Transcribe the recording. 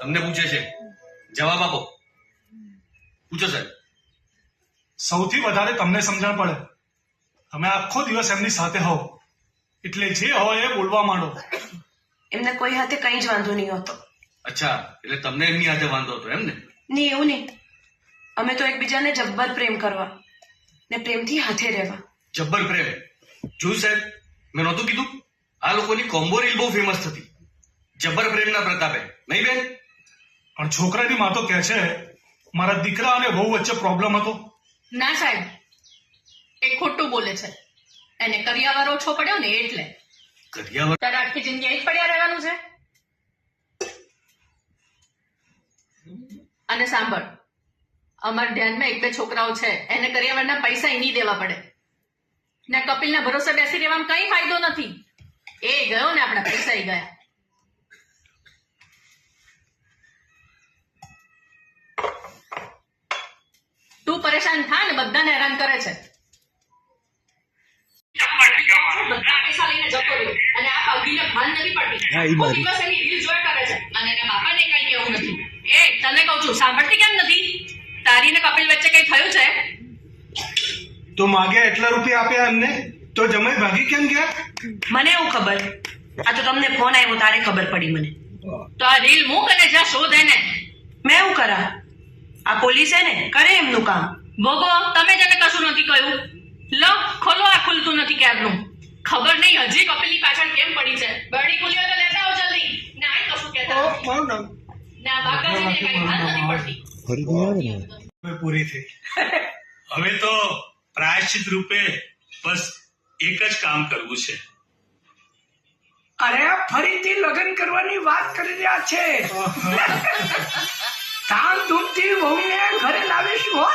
તમને પૂછે છે, જવાબ આપો. પૂછો સાહેબ. સૌથી વધારે તમને સમજણ પડે. તમે આખો દિવસ એમની સાથે હો એટલે જે હોય એ બોલવા માંડો. એમને કોઈ હાથે કઈ જ વાંધો નહીં હોતો. અચ્છા, એટલે તમને એમની હાથે વાંધો હતો એમ ને? નહીં, એવું નહીં. અમે તો એકબીજાને જબ્બર પ્રેમ કરવા ને પ્રેમથી હાથે રહેવા. જબ્બર પ્રેમ? જોયું સાહેબ, મેં નહોતું કીધું? આ લોકોની કોમ્બો રીલ બહુ ફેમસ થતી, જબ્બર પ્રેમના પ્રતાપે. નહીં બેન? પણ છોકરાની માં તો કહે છે મારા દીકરા અને વહુ વચ્ચે પ્રોબ્લેમ હતો. ના સાહેબ, એ ખોટું બોલે છે. એને કરિયાવર ઓછો પડ્યો ને એટલે. કરિયાવર? તારે આખી જિંદગી અહીં જ પડ્યા રહેવાનું છે. અને સાંભળ, અમારા ધ્યાનમાં એક બે છોકરાઓ છે, એને કરિયાવરના પૈસા નહીં દેવા પડે ને કપિલના ભરોસે બેસી રહેવામાં કઈ ફાયદો નથી. એ ગયો ને આપણા પૈસા ગયા. તું પરેશાન થા ને બધાને હેરાન કરે છે. બધા પૈસા લઈને જતો રહ્યો અને આ પગીને ભાન નથી પડતી. આખો દિવસ એની રીલ જોયા કરે છે અને એના બાપાને કઈ કેવું નથી. એ તને કહું છું, સાંભળતી કેમ નથી? તારી ને કપિલ વચ્ચે કઈ થયું છે? તો માગ્યા એટલા રૂપિયા આપ્યા એમને, તો જમાઈ ભાગી કેમ ગયા? મને એવું ખબર. આ તો તમને ફોન આવ્યો તારે ખબર પડી મને. તો આ રીલ મૂક અને જા શોધ એને. મેં એવું કરા? આ પોલીસ છે ને, કરે એમનું કામ. ભોગો, તમે જેને કશું નથી કહ્યું. લો ખોલો, આ ખુલતું નથી ક્યારનું. ખબર નહીં હજી કપિલની પાછળ કેમ પડી છે. બરડી ખુલી હોય તો લેતા આવો જલ્દી. ના એ કશું કહેતા ના બાગાજીને કઈ ભાન નથી પડતી. પૂરી થઈ. હવે તો પ્રાયશ્ચિત રૂપે બસ એક જ કામ કરવું છે. અરે ફરીથી લગ્ન કરવાની વાત કરી રહ્યા છે. ધામધૂમથી વહુને ઘરે લાવીશું હો.